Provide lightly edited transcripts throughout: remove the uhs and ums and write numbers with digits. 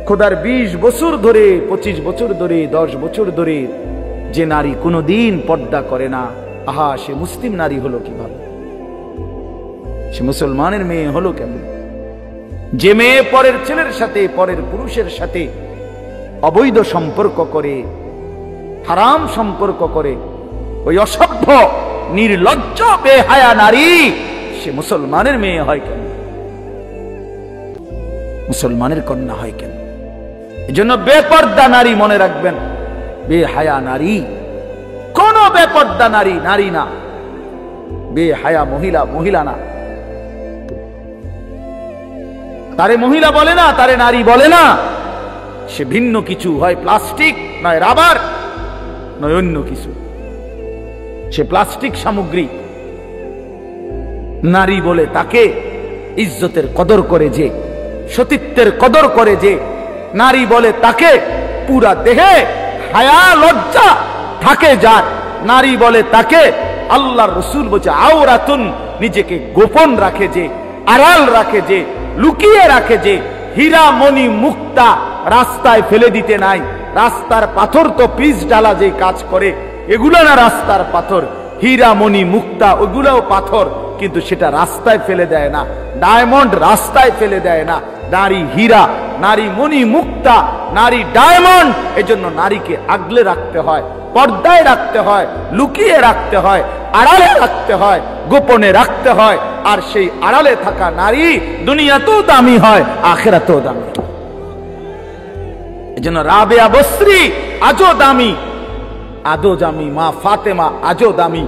খোদার 20 বছর ধরে, 25 বছর ধরে, 10 বছর ধরে যে নারী কোনোদিন পর্দা করে না, আহা, সে মুসলিম নারী হলো কিভাবে? সে মুসলমানের মেয়ে হলো কেমন? যে মেয়ে পরের ছেলের সাথে, পরের পুরুষের সাথে অবৈধ সম্পর্ক করে, হারাম সম্পর্ক করে, ওই অসভ্য নির্লজ্জ বেহায়া নারী সে মুসলমানের মেয়ে হয় কেন? মুসলমানের কন্যা হয় কেন? এজন্য বেপর্দা নারী মনে রাখবেন, বেহায়া নারী কোন বেপর্দা নারী নারী না, বেহায়া মহিলা মহিলা না। তারে মহিলা বলে না, তারে নারী বলে না, সে ভিন্ন কিছু, হয় প্লাস্টিক, নয় রাবার, নয় অন্য কিছু। সে প্লাস্টিক সামগ্রী। নারী বলে তাকে ইজ্জতের কদর করে যে, সতীত্বের কদর করে যে, নারী বলে তাকে পুরা দেহে হায়া লজ্জা থাকে যার, নারী বলে তাকে আল্লাহর রাসূল বলছে আওরাতুন, নিজেকে গোপন রাখে যে, আড়াল রাখে যে, লুকিয়ে রাখে যে, হীরা মণি মুক্তা রাস্তায় ফেলে দিতে নাই। রাস্তার পাথর তো পিচ ডালা যে কাজ করে, এগুলো না রাস্তার পাথর। হীরা মণি মুক্তা ওগুলোও পাথর, কিন্তু সেটা রাস্তায় ফেলে দেয় না। ডায়মন্ড রাস্তায় ফেলে দেয় না। নারী হীরা, নারী মণি মুক্তা, নারী ডায়মন্ড। এজন্য নারীকে আগলে রাখতে হয়, পর্দায় রাখতে হয়, লুকিয়ে রাখতে হয়, আড়ালে রাখতে হয়, গোপনে রাখতে হয়। আর সেই আড়ালে থাকা নারী দুনিয়াতেও দামি হয়, আখিরাতেও দামি। এজন্য রাবেয়া বসরি আজও দামি, আজও দামি, মা ফাতেমা আজও দামি,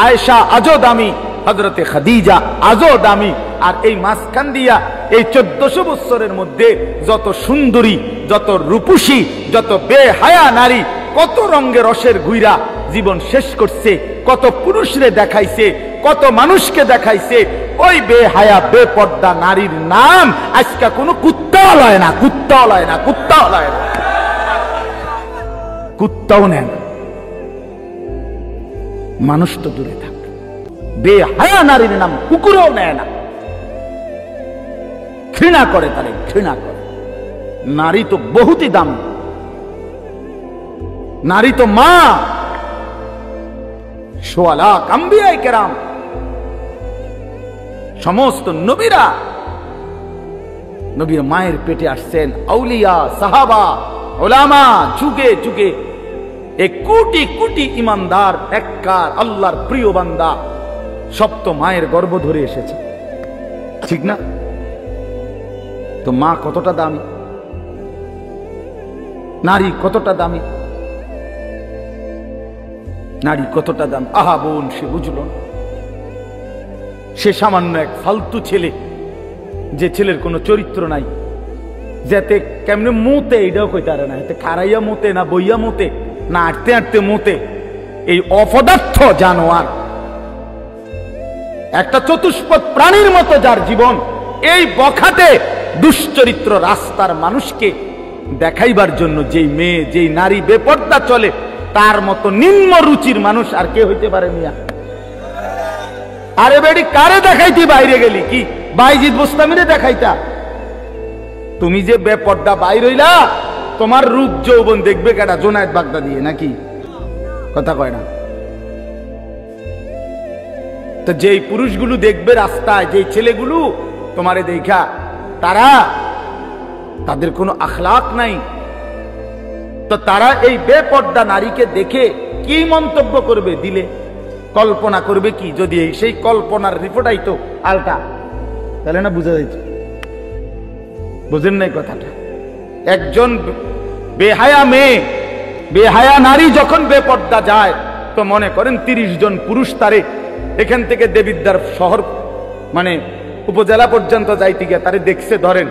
আয়েশা আজও দামি, হযরতে খাদিজা আজও দামি। আর এই মাঝখান দিয়া এই 1400 বছরের মধ্যে যত সুন্দরী, যত রূপসী, যত বেহায়া নারী কত রঙে রসের ঘুইরা জীবন শেষ করছে, কত পুরুষরে দেখাইছে, কত মানুষকে দেখাইছে। ওই বেহায়া বেপর্দা নারীর নাম আজকে কোনো কুত্তাও লয় না, কুত্তাও লয় না, কুত্তাও লয় না, কুত্তাও নেন। মানুষ তো দূরে থাক, বেহায়া নারীর নাম কুকুরও নেয় না, ঘৃণা করে, তারে ঘৃণা করে। নারী তো বহুতই দামি, নারী তো মা। সোয়া লাখ আম্বিয়ায়ে কেরাম, সমস্ত নবীরা নবীর মায়ের পেটে আসছেন। আউলিয়া, সাহাবা, উলামা, যুগে যুগে এক কোটি কোটি ইমানদার, নেককার, আল্লাহর প্রিয় বান্দা, সব তো মায়ের গর্ভ ধরে এসেছে, ঠিক না? তো মা কতটা দামি, নারী কতটা দামি, নারী কতটা দামি। আহা বোন, সে বুঝল না। সে সামান্য এক ফালতু ছেলে, যে ছেলের কোনো চরিত্র নাই, যাতে কেমনে মোতে এটাও কইতে পারে না, এতে খারাইয়া মোতে না বইয়া মোতে না আটতে আটতে মোতে। এই অপদার্থ জানোয়ার, একটা চতুষ্পদ প্রাণীর মতো যার জীবন, এই বখাটে দুশ্চরিত্র রাস্তার মানুষকে দেখাইবার জন্য যেই মেয়ে, যেই নারী বেপর্দা চলে, তার মতো নিম্ন রুচির মানুষ আর কে হইতে পারে মিয়া? আরে বেডি, কারে দেখাইতি বাইরে গেলি? কি বাইজিদ বুস্তামিরে দেখাইতা? তুমি যে বেপর্দা বাইর হইলা, তোমার রূপ যৌবন দেখবে কেডা? জোনায়েদ বাগদাদি নাকি? কথা কয় না তো। যেই পুরুষগুলো দেখবে রাস্তায়, যেই ছেলেগুলো তোমারে দেখা, তাদের কোনো আখলাক নাই, তো তারা এই বেপর্দা নারীকে দেখে কি মন্তব্য করবে? দিলে কল্পনা করবে কি? যদি সেই কল্পনার রিপোর্ট আইতো আলটা, তাহলে না বুঝা যাইত। বুঝেন নাই কথাটা? একজন বেহায়া মেয়ে, বেহায়া নারী যখন বেপর্দা যায়, তো মনে করেন 30 জন পুরুষ তারে এখান থেকে দেবিদ্বার শহর মানে উপজেলা পর্যন্ত যাইতে গিয়ে তারে দেখছে, ধরেন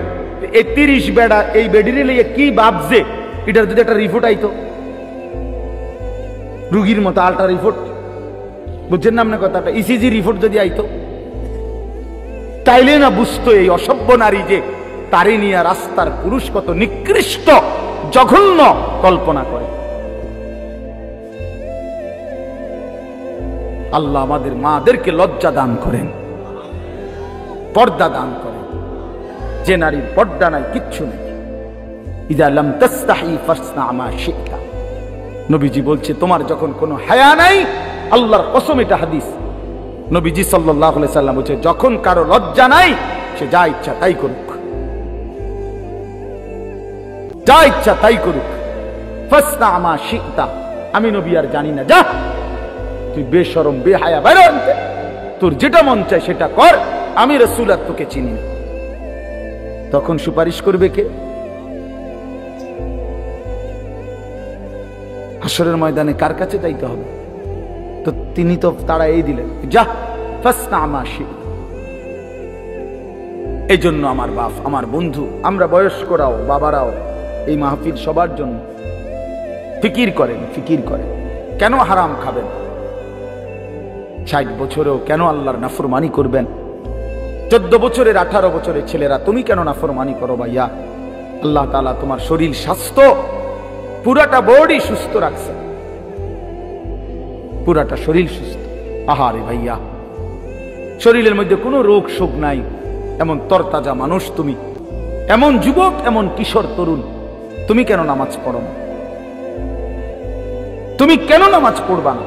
এই 30 বেড়া এই বেডিরে লিয়ে কি ভাবছে, এটার যদি একটা রিপোর্ট আইতো, রুগীর মতো আলটা রিপোর্ট, বুঝছেন না আপনার কথাটা? ইসিজি রিপোর্ট যদি আইতো, তাইলে না বুঝতো এই অসভ্য নারী যে তারে নিয়ে রাস্তার পুরুষ কত নিকৃষ্ট জঘন্য কল্পনা করে। আল্লাহ আমাদের মাদেরকে লজ্জা দান করেন, পর্দা দান করেন। যে নারীর পর্দা নাই, কিচ্ছু নেই, ইযা লাম তাস্তাহি ফাসনা মা শি'তা। নবীজি বলছে তোমার যখন কোনো হায়া নাই, আল্লাহর কসম এটা হাদিস, নবীজি সাল্লাল্লাহু আলাইহি সাল্লাম বলছে যখন কারো লজ্জা নাই সে যা ইচ্ছা তাই করুক, যা ইচ্ছা তাই করুক। ফাসনা মা শি'তা, আমি নবী আর জানি না, যা তুই বেশরম বেহায়া বাইরে আনতে, তোর যেটা মন চায় সেটা কর, আমি রাসূল আর তোকে চিনি না। তখন সুপারিশ করবে কে? হাসরের ময়দানে কার কাছে যাইতে হবে? তো তিনি তো তারা এই দিলেন, যা ফাসনা মা শি'তা। এই জন্য আমার বাপ, আমার বন্ধু, আমরা বয়স্করাও বাবারাও এই মাহফিল সবার জন্য ফিকির করেন, ফিকির করেন কেন হারাম খাবেন, 60 বছরেও কেন আল্লাহর নাফরমানি করবেন, 14 বছরের 18 বছরের ছেলেরা তুমি কেন নাফরমানি করো ভাইয়া? আল্লাহ তাআলা তোমার শরীর স্বাস্থ্য পুরাটা বডি সুস্থ রাখছে, পুরাটা শরীর সুস্থ। আহারে ভাইয়া, শরীরের মধ্যে কোনো রোগ শোক নাই, এমন তরতাজা মানুষ তুমি, এমন যুবক, এমন কিশোর তরুণ, তুমি কেন নামাজ পড়ো না? তুমি কেন নামাজ পড়বা না?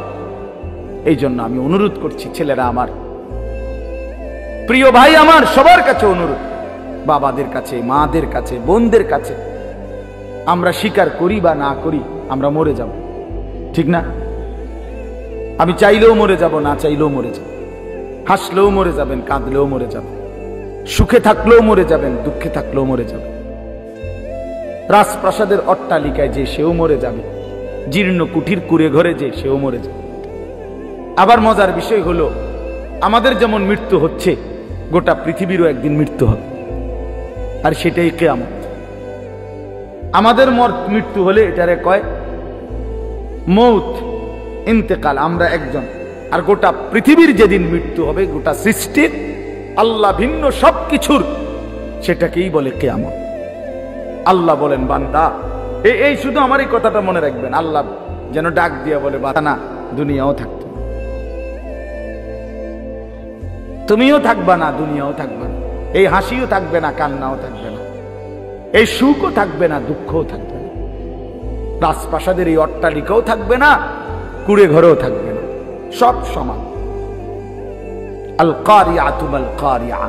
এই জন্য আমি অনুরোধ করছি, ছেলেরা আমার, প্রিয় ভাই আমার, সবার কাছে অনুরোধ, বাবাদের কাছে, মাদের কাছে, বোনদের কাছে, আমরা স্বীকার করি বা না করি আমরা মরে যাব, ঠিক না? আমি চাইলেও মরে যাব, না চাইলেও মরে যাব, হাসলেও মরে যাবেন, কাঁদলেও মরে যাবেন, সুখে থাকলেও মরে যাবেন, দুঃখে থাকলেও মরে যাবেন, রাজপ্রাসাদের অট্টালিকায় যে সেও মরে যাবে, জীর্ণ কুঠির কুড়ে ঘরে যে সেও মরে যাবে। আবার মজার বিষয় হলো, আমাদের যেমন মৃত্যু হচ্ছে, গোটা পৃথিবীরও একদিন মৃত্যু হবে, আর সেটাই কিয়ামত। আমাদের মৃত্যু হলে এটারে কয় মৌত, ইন্তেকাল, আমরা একজন, আর গোটা পৃথিবীর যেদিন মৃত্যু হবে, গোটা সৃষ্টির, আল্লাহ ভিন্ন সবকিছুর, সেটাকেই বলে কিয়ামত। আল্লাহ বলেন, বান্দা, এই শুধু আমার এই কথাটা মনে রাখবেন, আল্লাহ যেন ডাক দিয়া বলে, বাতানা দুনিয়াও থাকতো, তুমিও থাকবা না, দুনিয়াও থাকবে না, এই হাসিও থাকবে না, কান্নাও থাকবে না, এই সুখও থাকবে না, দুঃখও থাকবে না, রাজপ্রাসাদের এই অট্টালিকাও থাকবে না, কুড়ে ঘরেও থাকবে না, সব সমান। আল কারিআতু মাল কারিআ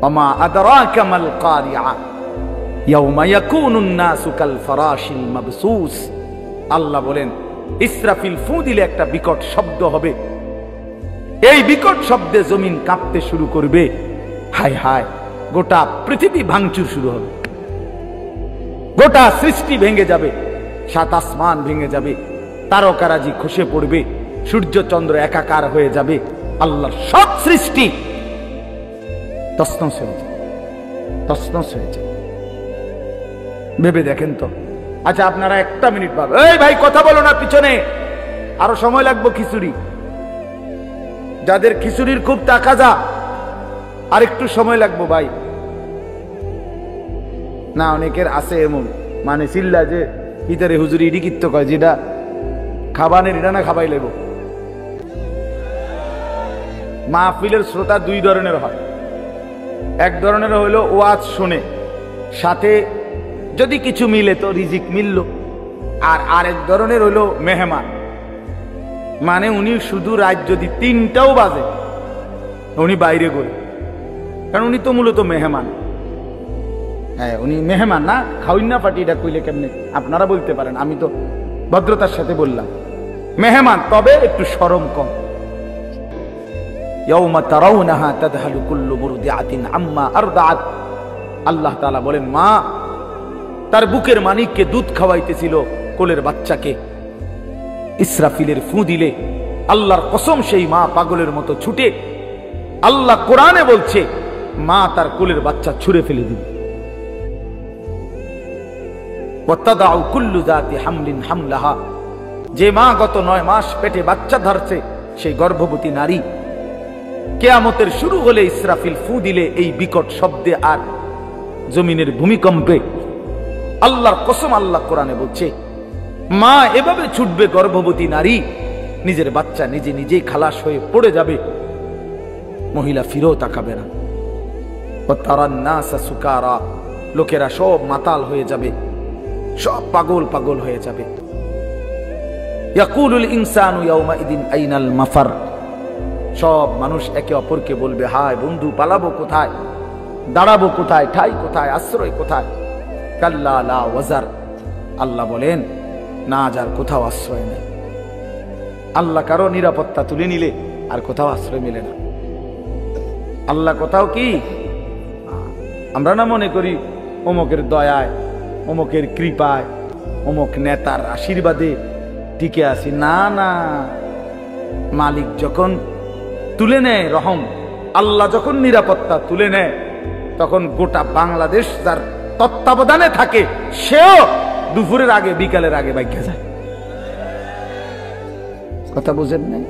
ওয়া মা আদরাকা মাল কারিআ ইয়াওমা ইয়াকুনুন নাসু কাল ফারাশিল মাবসুস। আল্লাহ বলেন, ইসরাফিল ফু দিলে একটা বিকট শব্দ হবে, এই বিকট শব্দে জমিন কাঁপতে শুরু করবে, হায় হায়, গোটা পৃথিবী ভাঙচুর শুরু হবে, গোটা সৃষ্টি ভেঙে যাবে, 7 আসমান ভেঙে যাবে, তারকারাজি খসে পড়বে, সূর্য চন্দ্র একাকার হয়ে যাবে, আল্লাহর সব সৃষ্টি তছনছ হয়ে যাবে, তছনছ হয়ে যাবে। ভেবে দেখেন তো। আচ্ছা, আপনারা একটা মিনিট ভাবেন, এই ভাই কথা বলো না, পিছনে আরো সময় লাগবে, খিচুড়ি, যাদের খিচুড়ির খুব তাকাজা, আর একটু সময় লাগবে ভাই। না, অনেকের আছে এমন, মানে চিল্লা যে ভিতরে হুজুরি ইডি কিত্ত কয়, যেটা খাবানের এটা না খাবাই লেব। মাহফিলের শ্রোতা 2 ধরনের হয়, এক ধরনের হইলো ওয়াজ শুনে, সাথে যদি কিছু মিলে তো রিজিক মিলল, আর আরেক ধরনের হইলো মেহমান, মানে উনি শুধু রাত যদি 3টাও বাজে উনি বাইরে করে, কারণ উনি তো মূলত মেহমান। হ্যাঁ, উনি মেহমান না, খাওয়াই না পাটি, এটা কইলে কেমনে আপনারা বলতে পারেন, আমি তো ভদ্রতার সাথে বললাম মেহমান, তবে একটু শরম কম। ইয়াউমা তারাউনাহা তাযহালু কুল্লু মুরদিআতিন আম্মা আরদাআত। আল্লাহ তাআলা বলেন, মা তার বুকের মানিককে দুধ খাওয়াইতেছিল, কোলের বাচ্চাকে, ইসরাফিলের ফু দিলে আল্লাহর কসম সেই মা পাগলের মতো ছুটে, আল্লাহ কোরআনে বলছে, মা তার কোলের বাচ্চা ছুঁড়ে ফেলে দিবে। ওয়াতাদাউ কুল্লু যাতি হামলিন হামলাহা, যে মা গত 9 মাস পেটে বাচ্চা ধরছে, সেই গর্ভবতী নারী কিয়ামতের শুরু হলে ইসরাফিল ফু দিলে এই বিকট শব্দে আর জমিনের ভূমিকম্পে, আল্লাহর কসম আল্লাহ কোরআনে বলছে, মা এভাবে ছুটবে, গর্ভবতী নারী নিজের বাচ্চা নিজে নিজেই খালাস হয়ে পড়ে যাবে, মহিলা ফিরেও তাকাবে না। ওয়াতারান নাসা সুকারা, লোকেরা সব মাতাল হয়ে যাবে, সব পাগল পাগল হয়ে যাবে। ইয়াকুলুল ইনসানু ইয়াউমাইদিন আইনাল মাফার, সব মানুষ একে অপরকে বলবে, হায় বন্ধু, পালাবো কোথায়, দাঁড়াবো কোথায়, ঠাই কোথায়, আশ্রয় কোথায়? কাল্লা লা ওয়াজার, আল্লাহ বলেন না, যার কোথাও আশ্রয় নেই। আল্লাহ কারো নিরাপত্তা তুলে নিলে আর কোথাও আশ্রয় মেলে না। আল্লাহ কোথাও কি, আমরা না মনে করি অমুকের দয়ায়, অমুকের কৃপায়, অমুক নেতার আশীর্বাদে টিকে আছি। না না, মালিক যখন তুলে নেয় রহম, আল্লাহ যখন নিরাপত্তা তুলে নেয়, তখন গোটা বাংলাদেশ যার তত্ত্বাবধানে থাকে, সেও দুপুরের আগে বিকালের আগে বাইকে যায়। কথা বুঝেন নাই?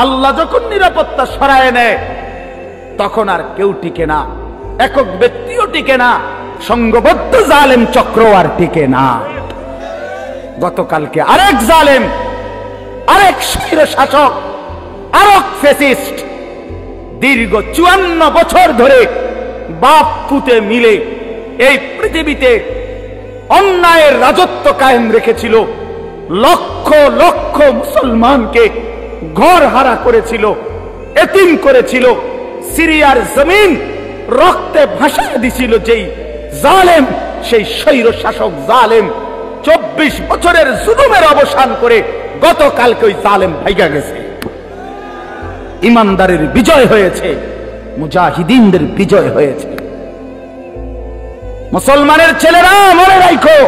আল্লাহ যখন নিরাপত্তা সরায় নেয়, তখন আর কেউ টিকে না, একক ব্যক্তিও টিকে না, সংঘবদ্ধ জালেম চক্র আর টিকে না। গতকালকে আরেক জালেম, আরেক স্বৈর শাসক, আরেক ফ্যাসিস্ট দীর্ঘ 54 বছর ধরে বাপ পুতে মিলে এই পৃথিবীতে অন্যায়ের রাজত্ব কায়েম রেখেছিল। লক্ষ লক্ষ মুসলমানকে ঘর হারা করেছিল, এতিম করেছিল, সিরিয়ার জমিন রক্তে ভাসায় দিছিল যেই জালেম, সেই স্বৈর শাসক জালেম 24 বছরের জুলুমের অবসান করে গতকালকে ওই জালেম ভাইগা গেছে। ইমানদারের বিজয় হয়েছে, মুজাহিদিনদের বিজয় হয়েছে। মুসলমানের ছেলেরা মনে রাখো,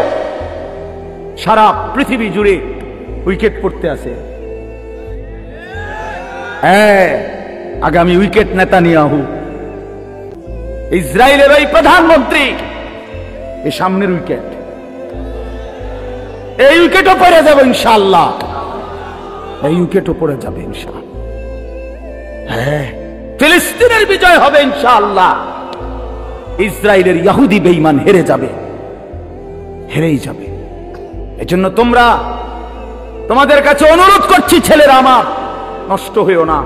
সারা পৃথিবী জুড়ে উইকেট পড়তে আছে। হ্যাঁ, আগামী উইকেট নেতানিয়াহু, ইসরায়েলের ওই প্রধানমন্ত্রী, এই সামনের উইকেট, এই উইকেটও পড়ে যাবে ইনশাআল্লাহ, এই উইকেটও পড়ে যাবে ইনশাআল্লাহ। হ্যাঁ, ফিলিস্তিনের বিজয় হবে ইনশাআল্লাহ। ইসরায়েলের ইহুদি বেঈমান হেরে যাবে, হেরেই যাবে। এজন্য তোমরা, তোমাদের কাছে অনুরোধ করছি, ছেলেরা আমার, নষ্ট হইও না,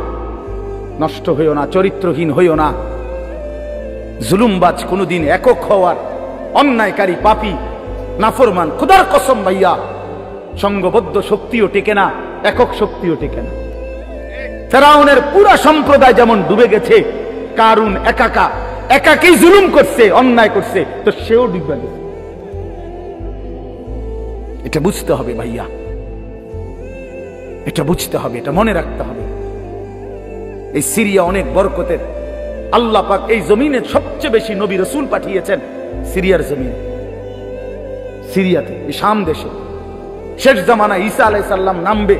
নষ্ট হইও না, চরিত্রহীন হইও না। জুলুমবাজ কোনদিন একক হওয়ার, অন্যায়কারী পাপী নাফরমান খোদার কসম ভাইয়া, সংঘবদ্ধ শক্তিও টেকে না, একক শক্তিও টেকে না। ফেরাউনের পুরা সম্প্রদায় যেমন ডুবে গেছে, কারুন একাকেই জুলুম করছে, অন্যায় করছে, তো সেও ডুবে গেছে। এটা বুঝতে হবে ভাইয়া, এটা বুঝতে হবে, এটা মনে রাখতে হবে। এই সিরিয়া অনেক বরকতের, আল্লাহ পাক এই জমিনে সবচেয়ে বেশি নবী রাসূল পাঠিয়েছেন সিরিয়ার জমিনে, সিরিয়াতে, এই শাম দেশে। শেষ জামানা ঈসা আলাইহিস সালাম নামবে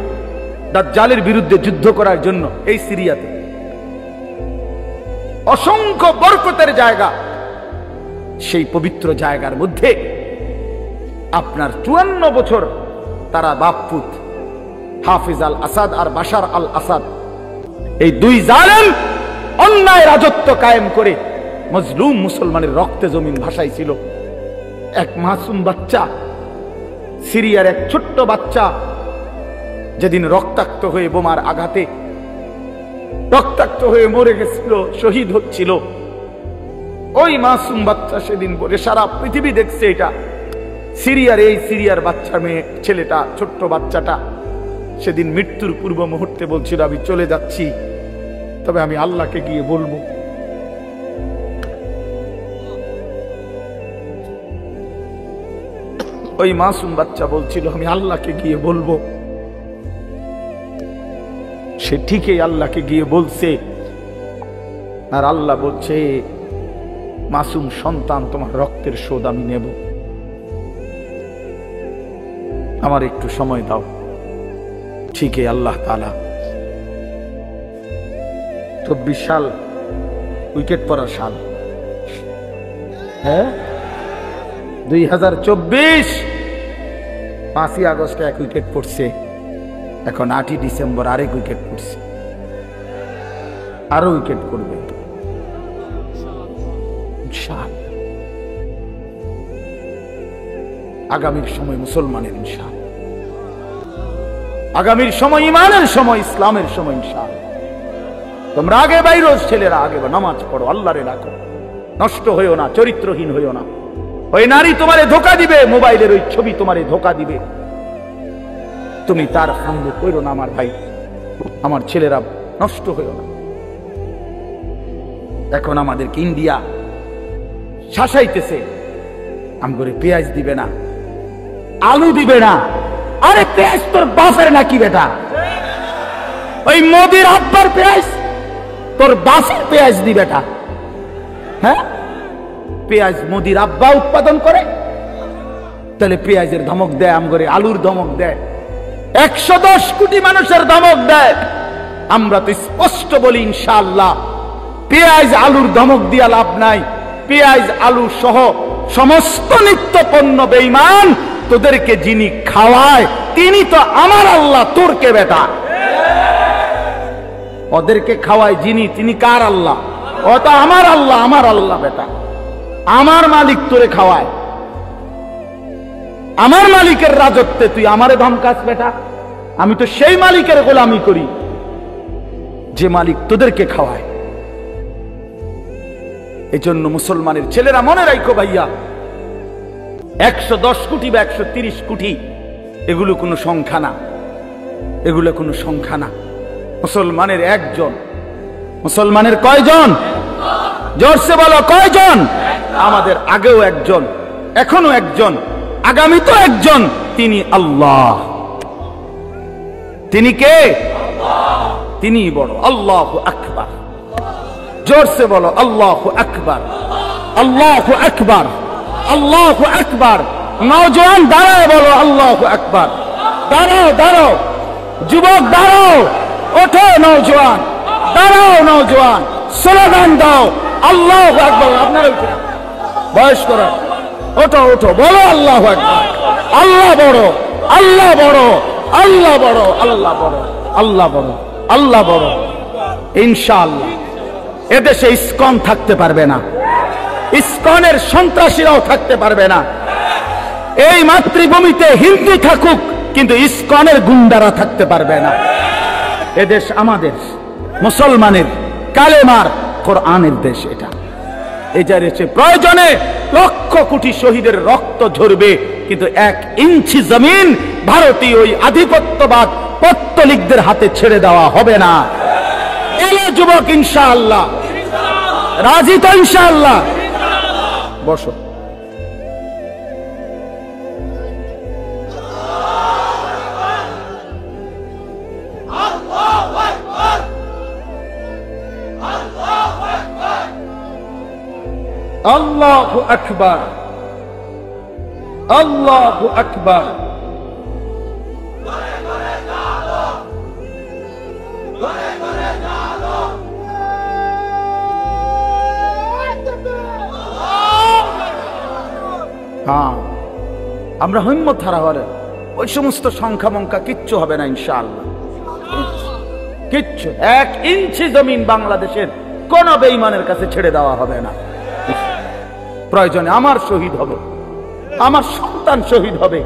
দাজ্জালের বিরুদ্ধে যুদ্ধ করার জন্য এই সিরিয়াতে। অসংখ্য বরকতের জায়গা, সেই পবিত্র জায়গার মধ্যে আপনার 54 বছর তারা বাপপুত, হাফিজ আল আসাদ আর বাশার আল আসাদ, এই দুই জালেম অন্যায় রাজত্ব কায়েম করে মজলুম মুসলমানের রক্তে জমিন ভাসাইছিল। এক মাসুম বাচ্চা, সিরিয়ার এক ছোট্ট বাচ্চা, যেদিন রক্তাক্ত হয়ে বোমার আঘাতে রক্তাক্ত হয়ে মরে গেছিল, শহীদ হচ্ছিল, ওই মাসুম বাচ্চা সেদিন বলে, সারা পৃথিবী দেখছে এটা, সিরিয়ার এই সিরিয়ার বাচ্চা মেয়ে ছেলেটা, ছোট্ট বাচ্চাটা সেদিন মৃত্যুর পূর্ব মুহূর্তে বলছিল, আমি চলে যাচ্ছি, তবে আমি আল্লাহকে গিয়ে বলবো। ওই মাসুম বাচ্চা বলছিল, আমি আল্লাহকে গিয়ে বলবো। সে ঠিকই আল্লাহকে গিয়ে বলছে, আর আল্লাহ বলছে, মাসুম সন্তান, তোমার রক্তের শোধ আমি নেব, আমার একটু সময় দাও। ঠিকই আল্লাহ তাআলা 24 সাল উইকেট পড়ার সাল, হ্যাঁ 2024 5ই আগস্টে এক উইকেট পড়ছে, এখন 8ই ডিসেম্বর আরেক উইকেট পড়ছে, আরো উইকেট পড়বে ইনশাআল্লাহ। আগামীর সময় মুসলমানের ইনশাআল্লাহ, আগামীর সময় ইমানের সময়, ইসলামের সময় ইনশাআল্লাহ। তোমরা আগে বাইরোজ ছেলেরা, আগে নামাজ পড়ো, আল্লাহরে রাখো, নষ্ট হইও না, চরিত্রহীন হইও না। ওই নারী তোমারে ধোকা দিবে, মোবাইলের ওই ছবি তোমারে ধোকা দিবে, তুমি তার সঙ্গে কইরো না। আমার ভাই, আমার ছেলেরা, নষ্ট হইও না। এখন আমাদেরকে ইন্ডিয়া শাসাইতেছে, আমগরে পেঁয়াজ দিবে না, আলু দিবে না। আরে পেঁয়াজ তোর বাপের নাকি বেটা? ওই মোদির আব্বার পেঁয়াজ তোর বাপের পেঁয়াজ দি বেটা? হ্যাঁ, পেঁয়াজ মোদির আব্বা উৎপাদন করে, তাহলে পেঁয়াজের ধমক দেয়, আমগরে আলুর ধমক দেয়, 110 কোটি মানুষের ধমক দেয়। আমরা তো স্পষ্ট বলি ইনশাআল্লাহ, পেঁয়াজ আলুর ধমক দিয়া লাভ নাই। পেঁয়াজ আলু সহ সমস্ত নিত্য পণ্য বেঈমান, তোদেরকে যিনি খাওয়ায় তিনি তো আমার আল্লাহ, তোর কে বেটা? ওদেরকে খাওয়ায় যিনি, তিনি কার আল্লাহ? ও তো আমার আল্লাহ, আমার আল্লাহ বেটা। আমার মালিক তোরে খাওয়ায়, আমার মালিকের রাজত্বে তুই আমারে ধমকাস বেটা? আমি তো সেই মালিকের গোলামি করি যে মালিক তোদেরকে খাওয়ায়। এই জন্য মুসলমানের ছেলেরা মনে রাখো ভাইয়া, 110 কোটি বা 130 কোটি এগুলো কোনো সংখ্যা না, এগুলো কোনো সংখ্যা না। মুসলমানের একজন। মুসলমানের কয়জন? জোরসে বলো, কয়জন? আমাদের আগেও একজন, এখনো একজন, আগামী তো একজন, তিনি আল্লাহ। তিনি কে? তিনি বড়। আল্লাহু আকবার। জোরসে বলো, আল্লাহু আকবার, আল্লাহু আকবার, আল্লাহু আকবার। নওজোয়ান দাঁড়াও, বলো আল্লাহু আকবার। দাঁড়াও, দাঁড়াও যুবক, দাঁড়াও, ওঠো নওজোয়ান, দাঁড়াও নওজোয়ান, স্লোগান দাও আল্লাহু আকবার। আপনারা বয়স করা, ওঠো ওঠো, বলো আল্লাহু আকবার। আল্লাহ বড়, আল্লাহ বড়, আল্লাহ বড়, আল্লাহ বড়, আল্লাহ বড়, আল্লাহ বড়। ইনশাআল্লাহ এদেশে ইসকন থাকতে পারবে না, ইসকনের সন্ত্রাসীরাও থাকতে পারবে না। এই মাতৃভূমিতে হিন্দু থাকুক, কিন্তু ইসকনের গুন্ডারা থাকতে পারবে না। এদেশ আমাদের, মুসলমানের, কালেমার, কোরআনের দেশ। এটা এই যে প্রয়োজনে লক্ষ কোটি শহীদের রক্ত ঝরবে, কিন্তু 1 ইঞ্চি জমিন ভারতীয় ওই আধিপত্যবাদ পত্তলিকদের হাতে ছেড়ে দেওয়া হবে না। এলে যুবক, ইনশাআল্লাহ রাজি তো? ইনশাআল্লাহ বসো। আল্লাহু আকবার, আল্লাহু আকবার। হ্যাঁ, আমরা হিম্মত হারা হলে ওই সমস্ত সংখ্যা মঙ্কা কিচ্ছু হবে না ইনশাআল্লাহ, কিচ্ছু। 1 ইঞ্চি জমিন বাংলাদেশের কোন বেঈমানের কাছে ছেড়ে দেওয়া হবে না। প্রয়োজনে আমার শহীদ হবে, আমার সন্তান শহীদ হবে,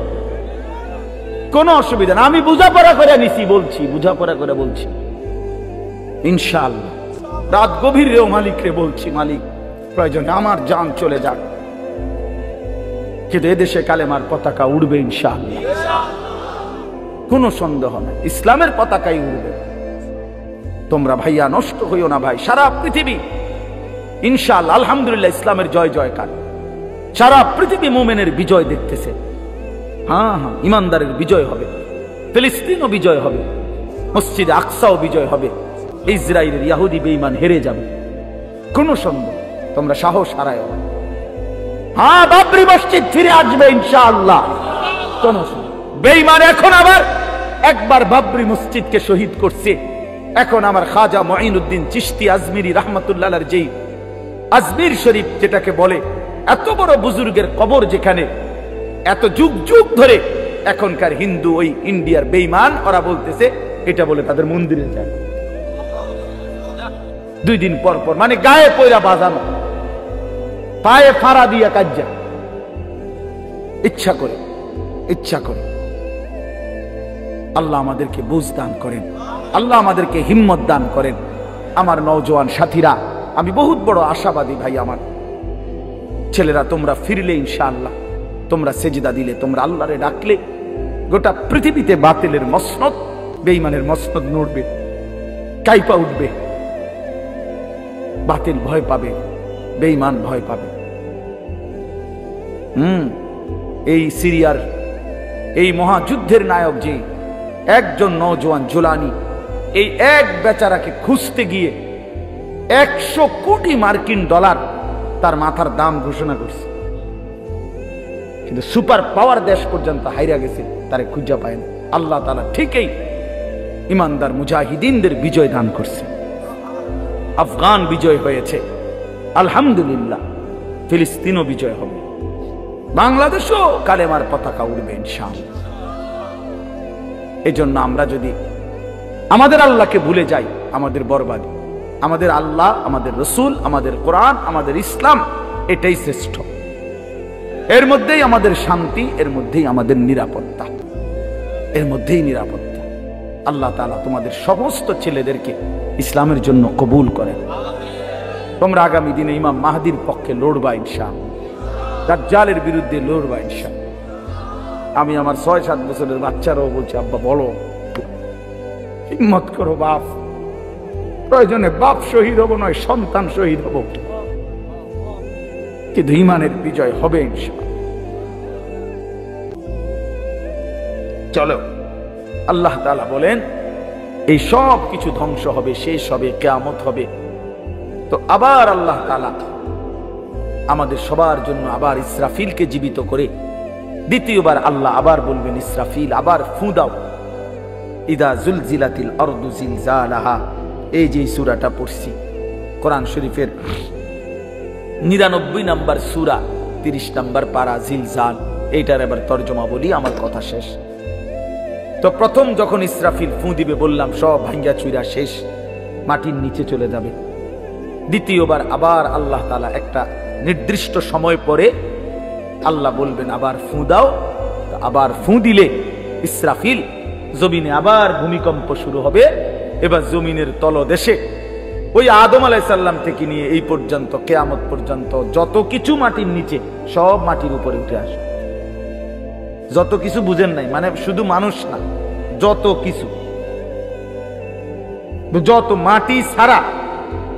কোনো অসুবিধা না। আমি বুঝাপড়া করে নিছি, বলছি বুঝাপড়া করে বলছি ইনশাআল্লাহ। রাত গভীরেও মালিকরে বলছি, মালিক প্রয়োজনে আমার জান চলে যাক, কিন্তু এদেশে কালেমার পতাকা উড়বে ইনশাআল্লাহ, কোনো সন্দেহ নাই, ইসলামের পতাকাই উড়বে। তোমরা ভাইয়া নষ্ট হইও না ভাই। সারা পৃথিবী ইনশাআল্লাহ আলহামদুলিল্লাহ ইসলামের জয় জয়কার, সারা পৃথিবী মুমিনের বিজয় দেখতেছে। হ্যাঁ হ্যাঁ, ইমানদারের বিজয় হবে, ফিলিস্তিনও বিজয় হবে, মসজিদে আকসাও বিজয় হবে, ইসরায়েলের ইহুদি বেঈমান হেরে যাবে, কোনো সন্দেহ। তোমরা সাহস হারায়ও না। হ্যাঁ, বাবরি মসজিদ ফিরে আসবে ইনশাআল্লাহ, কোনো বেঈমান এখন আবার একবার বাবরি মসজিদকে শহীদ করছে। এখন আমার খাজা মুঈনুদ্দিন চিশতি আজমিরি রাহমাতুল্লাহ আলাইহির যেই আজমির শরীফ যেটাকে বলে, এত বড় বুজুর্গের কবর যেখানে এত যুগ যুগ ধরে এখনকার হিন্দু ওই ইন্ডিয়ার বেঈমান ওরা বলতেছে এটা বলে তাদের মন্দিরে যায়। 2 দিন পর পর, মানে গায়ে পয়রা বাজানো, পায়ে ফাড়া দিয়া কাজ্জা, ইচ্ছা করে, ইচ্ছা করে। আল্লাহ আমাদেরকে বুঝ দান করেন, আল্লাহ আমাদেরকে হিম্মত দান করেন। আমার নওজোয়ান সাথীরা, আমি বহুত বড় আশাবাদী ভাই। আমার ছেলেরা তোমরা ফিরলে ইনশাআল্লাহ, তোমরা সেজদা দিলে, তোমরা আল্লাহরে ডাকলে, গোটা পৃথিবীতে বাতিলের মসনদ, বেঈমানের মসনদ নড়বে, কাইপা উঠবে। বাতিল ভয় পাবে, বেঈমান ভয় পাবে। এই সিরিয়ার এই মহাযুদ্ধের নায়ক যে একজন নওজোয়ান জোলানি, এই এক বেচারাকে খুঁজতে গিয়ে 100 কোটি মার্কিন ডলার তার মাথার দাম ঘোষণা করছে, কিন্তু সুপার পাওয়ার দেশ পর্যন্ত হাইরা গেছে, তারে খুঁজা পায় না। আল্লাহ তাআলা ঠিকই ইমানদার মুজাহিদিনদের বিজয় দান করছে। আফগান বিজয় হয়েছে, আলহামদুলিল্লাহ। ফিলিস্তিনও বিজয় হবে, বাংলাদেশও কালেমার পতাকা উড়বে ইনশাআল্লাহ। এজন্য আমরা যদি আমাদের আল্লাহকে ভুলে যাই, আমাদের বরবাদি। আমাদের আল্লাহ, আমাদের রসুল, আমাদের কোরআন, আমাদের ইসলাম, এটাই শ্রেষ্ঠ। এর মধ্যেই আমাদের শান্তি, এর মধ্যেই আমাদের নিরাপত্তা, এর মধ্যেই নিরাপত্তা। আল্লাহ তাআলা তোমাদের সমস্ত ছেলেদেরকে ইসলামের জন্য কবুল করেন। তোমরা আগামী দিনে ইমাম মাহদির পক্ষে লড়বা ইনশাআল্লাহ, দাজ্জালের বিরুদ্ধে লড়বা ইনশাআল্লাহ। আমি আমার 6-7 বছরের বাচ্চারাও বলছি, আব্বা বলো, হিম্মত করো বাপ, প্রয়োজনে বাপ শহীদ হব নয় সন্তান শহীদ হব, কিন্তু ঈমানের বিজয় হবে ইনশাআল্লাহ। চলো, আল্লাহ তাআলা বলেন এই সব কিছু ধ্বংস হবে, শেষ হবে, কিয়ামত হবে। তো আবার আল্লাহ তাআলা আমাদের সবার জন্য আবার ইসরাফিলকে জীবিত করে দ্বিতীয়বার আল্লাহ আবার বলবেন, ইসরাফিল আবার ফু দাও। ইদা জুলজিলাতিল আরদু জিলজালাহা, এই যে সূরাটা পড়ছি কোরআন শরীফের 99 নম্বর সূরা 30 নম্বর পারা জিলজাল, এইটার এবার তরজমা বলি, আমার কথা শেষ। তো প্রথম যখন ইসরাফিল ফু দিবে বললাম সব ভাঙ্গা চুইরা শেষ, মাটির নিচে চলে যাবে। দ্বিতীয়বার আবার আল্লাহ তাআলা একটা নির্দিষ্ট সময় পরে আল্লাহ বলবেন আবার ফু দাও। আবার ফু দিলে ইসরাফিল জমিনে আবার ভূমিকম্প শুরু হবে। এবার জমিনের তলদেশে ওই আদম আলাইহিস সালাম থেকে নিয়ে এই পর্যন্ত কিয়ামত পর্যন্ত যত কিছু মাটির নিচে, সব মাটির উপরে উঠে আসে। যত কিছু বুঝেন নাই, মানে শুধু মানুষ না, যত কিছু, যত মাটি ছাড়া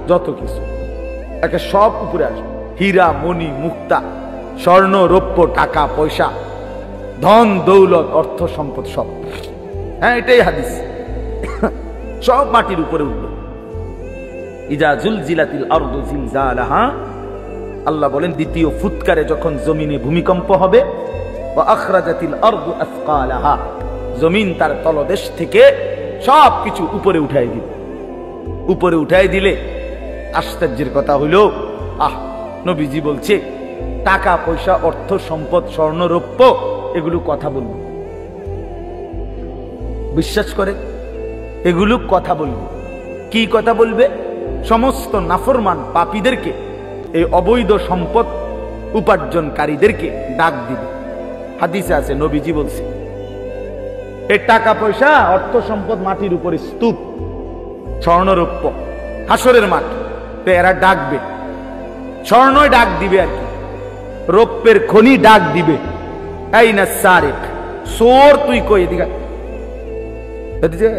যত কিছু একে সব উপরে আসবে। হীরা মণি মুক্তা, স্বর্ণ রৌপ্য, টাকা পয়সা, ধন দৌলত, অর্থ সম্পদ, সব। হ্যাঁ, এটাই হাদিস, সব মাটির উপরে উঠবে। ইজা জুলজিলাতিল আরদু জিলজালাহা, আল্লাহ বলেন দ্বিতীয় ফুৎকারে যখন জমিনে ভূমিকম্প হবে, ওয়া আখরাজাতিল আরদু আসকালাহা, জমিন তার তলদেশ থেকে সব কিছু উপরে উঠাই দিবে। উপরে উঠাই দিলে আশ্চর্যের কথা হইল, নবীজি বলছে টাকা পয়সা, অর্থ সম্পদ, স্বর্ণ রৌপ্য, এগুলো কথা বলবে। বিশ্বাস করে এগুলো কথা বলবে। কি কথা বলবে? সমস্ত নাফরমান পাপীদেরকে, এই অবৈধ সম্পদ উপার্জনকারীদেরকে ডাক দিবে। হাদিসে আছে, নবীজি বলছে এই টাকা পয়সা, অর্থ সম্পদ মাটির উপরে স্তূপ, স্বর্ণরৌপ্য হাসরের মাঠ, তো এরা ডাকবে। স্বর্ণই ডাক দিবে আর কি, রৌপ্যের খনি ডাক দিবে, এই না সারিক, চোর তুই কই, এদিকে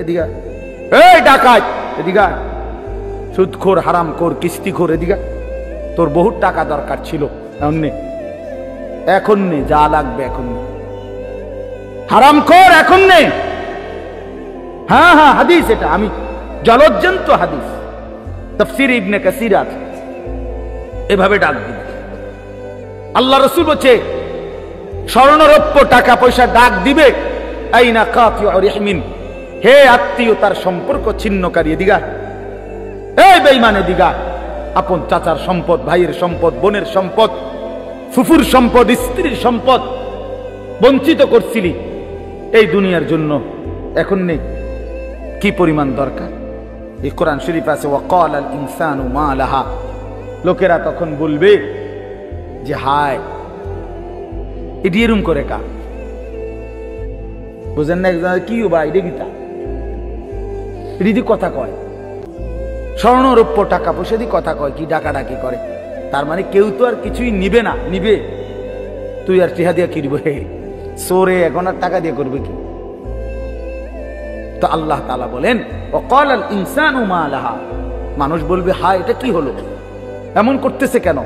এদিকে, এই ডাকাত এদিকে, সুদখোর, হারামখোর, কিস্তিখোর, এদিকে, তোর বহুত টাকা দরকার ছিল, এখন নে, যা লাগবে এখন নে, হারামখোর এখন নে। হ্যাঁ হ্যাঁ, হাদিস, এটা আমি জলজ্জন্ত হাদিস, তাফসীর ইবনে কাসির আছে, এভাবে ডাক দিবে। আল্লাহ রাসূল বলছে স্বর্ণরৌপ্য টাকা পয়সা ডাক দিবে, আইনা কাতিউ রিহমিন, হে আত্মীয়তার সম্পর্ক ছিন্নকারী, এদিকে, এই বেঈমান এদিকে, আপন চাচার সম্পদ, ভাইয়ের সম্পদ, বোনের সম্পদ, ফুফুর সম্পদ, স্ত্রীর সম্পদ বঞ্চিত করছিলি এই দুনিয়ার জন্য, এখন নেই, কি পরিমাণ দরকার। এই কোরআন শরীফ আছে, ওয়াকাল আল ইনসানু মা লাহা, লোকেরা তখন বলবে যে হায়, এটি এরম করে কা, বুঝেন না? কি বা এটা গীতা, এটি কথা কয়, স্বর্ণ রৌপ্য টাকা পয়সা দিয়ে কথা কয়, কি ডাকাডাকি করে, তার মানে কেউ তো আর কিছুই নিবে না, নিবে তুই আর টিহা দিয়া কিনবে, সোরে এখন আর টাকা দিয়ে করবে কি? তো আল্লাহ তাআলা বলেন ওয়াকাল আল ইনসানু মা লাহা, মানুষ বলবে হায় এটা কি হলো, এমন করতেছে কেন?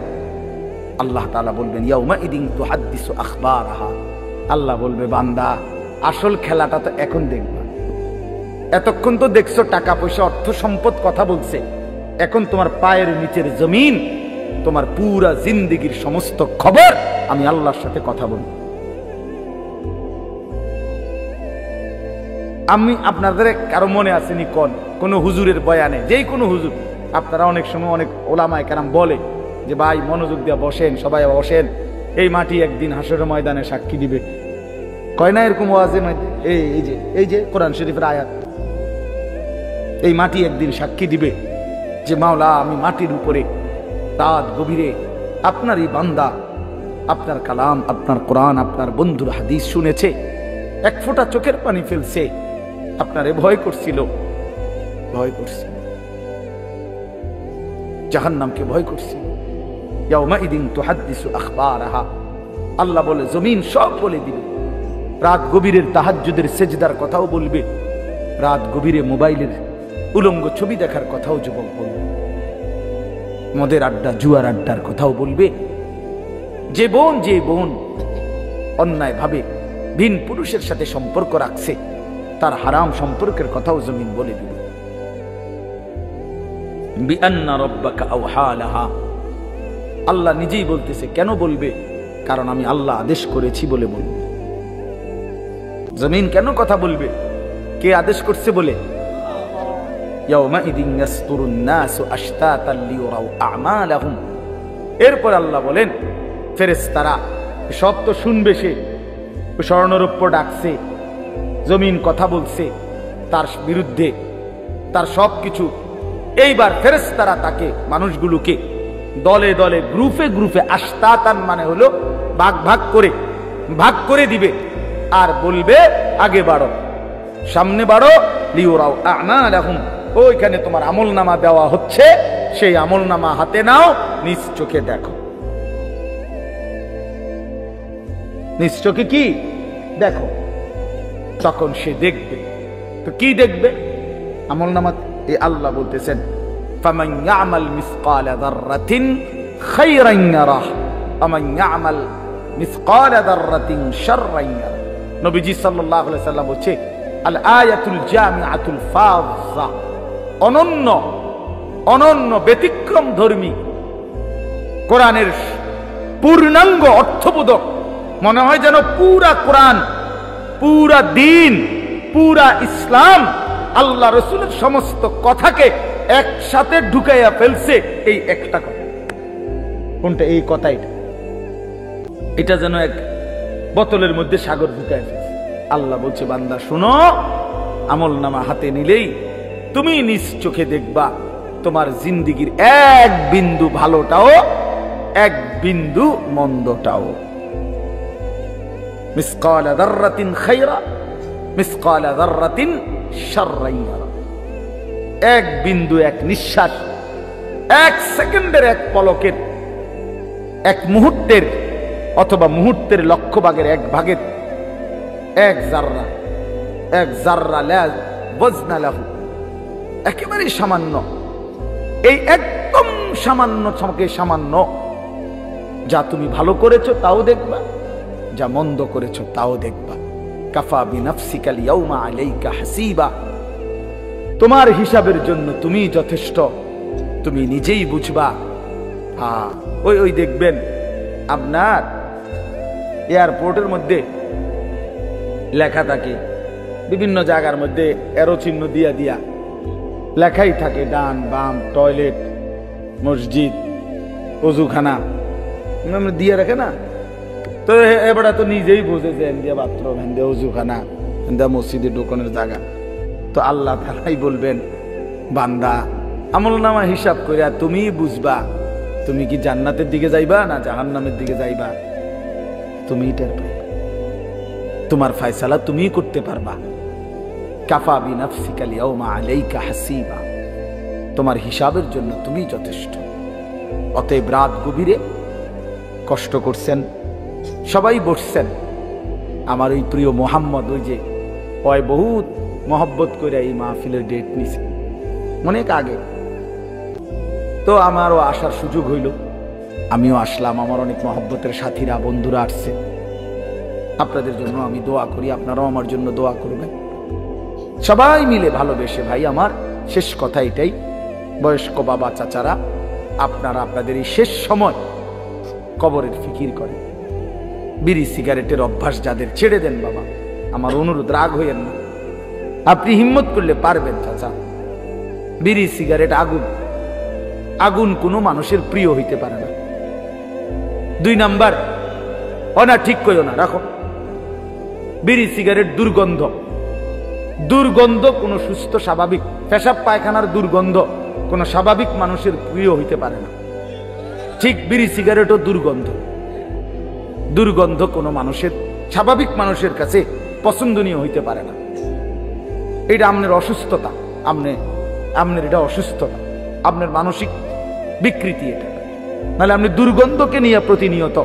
আল্লাহ তাআলা বলবেন ইয়াউমা ইদিন তুহাদ্দিসু আখবারাহা, আল্লাহ বলবে বান্দা আসল খেলাটা তো এখন দেখবা, এতক্ষণ তো দেখছো টাকা পয়সা অর্থ সম্পদ কথা বলছে, এখন তোমার পায়ের নিচের জমিন, তোমার পুরা জিন্দেগীর সমস্ত খবর আমি আল্লাহর সাথে কথা বলবো। আমি আপনাদের কারো মনে আসেনি কোন হুজুরের বয়ানে, যেই কোনো হুজুর, আপনারা অনেক সময় অনেক ওলামায়ে কেরাম বলে যে ভাই মনোযোগ দিয়ে বসেন, সবাই বসেন, এই মাটি একদিন হাসরের ময়দানে সাক্ষী দিবে, কয় না এরকম ওয়াজে? এই যে কোরআন শরীফের আয়াত, এই মাটি একদিন সাক্ষী দিবে যে মাওলা আমি মাটির উপরে রাত গভীরে আপনারই বান্দা আপনার কালাম, আপনার কোরআন, আপনার বন্ধুর হাদিস শুনেছে, এক ফোঁটা চোখের পানি ফেলছে, আপনারে ভয় করছিল, জাহান্নামকে ভয় করছিল। ইয়াউমাইদিন তুহাদ্দিসু আখবারাহা, আল্লাহ বলে জমিন সব বলে দিবে, রাত গভীরের তাহাজ্জুদের সেজদার কথাও বলবে, রাত গভীরে মোবাইলের উলঙ্গ ছবি দেখার কথাও যুবক বলবে, মদের আড্ডা জুয়ার আড্ডার কথাও বলবে, যে বোন অন্যায় ভাবে ভিন পুরুষের সাথে সম্পর্ক রাখছে তার হারাম সম্পর্কের কথাও জমিন বলে দিবে। বিআন্না রাব্বাকা আওহা লাহা, আল্লাহ নিজেই বলতেছে, কেন বলবে? কারণ আমি আল্লাহ আদেশ করেছি বলে বলবে। জমিন কেন কথা বলবে? কে আদেশ করছে বলে। ইয়াউমাইদিন ইয়াসতুরুন নাসু আশতাতান লিয়ুরাউ আমালাহুম, এরপর আল্লাহ বলেন ফেরেশতারা সব তো শুনবে, সে স্বর্ণরৌপ্য ডাকছে, জমিন কথা বলছে তার বিরুদ্ধে, তার সবকিছু। এইবার ফেরেশতারা তাকে মানুষগুলোকে দলে দলে গ্রুপে আশতাতান মানে হলো ভাগ করে দিবে, আর বলবে আগে বাড়ো, সামনে বাড়ো, লিয়ুরাউ আমালাহুম, ওইখানে তোমার আমলনামা দেওয়া হচ্ছে, সেই আমলনামা হাতে নাও, নিজ চোখে দেখো। নিজ চোখে কি দেখো? তখন সে দেখবে। তো কি দেখবে? আমলনামা। এই আল্লাহ বলতেছেন ফামান ইয়ামাল মিসকালা যাররাতিন খায়রান ইয়ারাহ ওয়া মান ইয়ামাল মিসকালা যাররাতিন শাররান ইয়ারাহ। নবীজি সাল্লাল্লাহু আলাইহি সাল্লাম বলেছে আল আয়াতুল জামিআতুল ফাযা, অনন্য ব্যতিক্রম ধর্মী কোরআনের পূর্ণাঙ্গ অর্থবোধক, মনে হয় যেন পুরা কোরআন, পুরা দিন, পুরা ইসলাম, আল্লাহ রসুলের সমস্ত কথাকে একসাথে ঢুকাইয়া ফেলছে এই একটা কথা। কোনটা? এই কথা। এটা যেন এক বোতলের মধ্যে সাগর ঢুকায় ফেলছে। আল্লাহ বলছে বান্দা শোনো, আমলনামা হাতে নিলেই তুমি নিজ চোখে দেখবা তোমার জিন্দেগীর এক বিন্দু ভালোটাও, এক বিন্দু মন্দটাও। মিসকালা যাররাতিন খায়রা, মিসকালা যাররাতিন শাররান ইয়ারা। এক বিন্দু, এক নিঃশ্বাস, এক সেকেন্ডের, এক পলকের, এক মুহূর্তের, অথবা মুহূর্তের লক্ষ ভাগের এক ভাগের এক জাররা লা ওয়াজনা লাহু, একেবারে সামান্য, এই একদম সামান্য থেকে সামান্য। যা তুমি ভালো করেছো তাও দেখবা, যা মন্দ করেছো তাও দেখবা। কাফা বিনাফসিকাল ইয়াউমা আলাইকা হাসিবা, তোমার হিসাবের জন্য তুমি যথেষ্ট, তুমি নিজেই বুঝবা। হ্যাঁ, ওই দেখবেন আপনার এয়ারপোর্টের মধ্যে লেখা থাকে, বিভিন্ন জায়গার মধ্যে এরো চিহ্ন দিয়া লেখাই থাকে, ডান বাম, টয়লেট, মসজিদ, অজুখানা দিয়ে রাখে না। তো এবার তো নিজেই বুঝে যে ইন্ডিয়া বাথরুম, ইন্ডিয়া অজুখানা, ইন্ডিয়া মসজিদে ঢোকানোর জায়গা। তো আল্লাহ তাআলাই বলবেন বান্দা আমলনামা হিসাব করে তুমি বুঝবা তুমি কি জান্নাতের দিকে যাইবা না জাহান্নামের দিকে যাইবা। তুমি টের পাইবা, তোমার ফয়সালা তুমি করতে পারবা। কাফা বিনাফসিকাল ইয়াউমা আলাইকা হাসিবা, তোমার হিসাবের জন্য তুমি যথেষ্ট। অতএব রাত গভীরে কষ্ট করছেন, সবাই বসছেন। আমার ওই প্রিয় মোহাম্মদ ওই যে হয় বহুত মহব্বত করে এই মাহফিলের ডেট নিছে অনেক আগে, তো আমারও আসার সুযোগ হইল, আমিও আসলাম। আমার অনেক মহব্বতের সাথীরা বন্ধুরা আসছে, আপনাদের জন্য আমি দোয়া করি, আপনারাও আমার জন্য দোয়া করবেন। সবাই মিলে ভালোবেসে ভাই, আমার শেষ কথা এটাই, বয়স্ক বাবা চাচারা, আপনারা আপনাদের এই শেষ সময় কবরের ফিকির করেন। বিড়ি সিগারেটের অভ্যাস যাদের, ছেড়ে দেন বাবা, আমার অনুরোধ, রাগ হইয়েন না। আপনি হিম্মত করলে পারবেন চাচা। বিড়ি সিগারেট আগুন, আগুন কোনো মানুষের প্রিয় হইতে পারে না। 2 নাম্বার, না ঠিক কইও না, রাখো। বিড়ি সিগারেট দুর্গন্ধ, দুর্গন্ধ কোনো সুস্থ স্বাভাবিক পেশাব পায়খানার দুর্গন্ধ কোনো স্বাভাবিক মানুষের প্রিয় হইতে পারে না। ঠিক বিড়ি সিগারেটও দুর্গন্ধ, দুর্গন্ধ কোনো মানুষের, স্বাভাবিক মানুষের কাছে পছন্দনীয় হইতে পারে না। এটা আপনার অসুস্থতা, আপনার এটা অসুস্থতা, আপনার মানসিক বিকৃতি এটা। নাহলে আপনি দুর্গন্ধকে নিয়ে প্রতিনিয়ত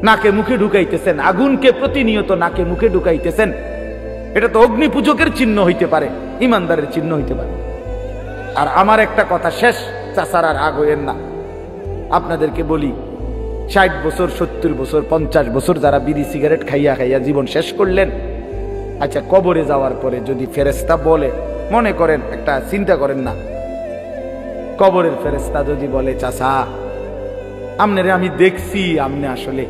নাকে মুখে ঢুকাইতেছেন, আগুনকে প্রতিনিয়ত নাকে মুখে ঢুকাইতেছেন, এটা তো অগ্নি পূজকের চিহ্ন হইতে পারে, ইমানদারের চিহ্ন হইতে পারে। আর আমার একটা কথা শেষ, চাচার আর রাগ হইয়েন না, আপনাদেরকে বলি, 60 বছর 70 বছর 50 বছর যারা বিড়ি সিগারেট খাইয়া খাইয়া জীবন শেষ করলেন, আচ্ছা কবরে যাওয়ার পরে যদি ফেরেশতা বলে, মনে করেন একটা চিন্তা করেন না, কবরের ফেরেশতা যদি বলে চাচা আমনে আমি দেখছি আমনে আসলে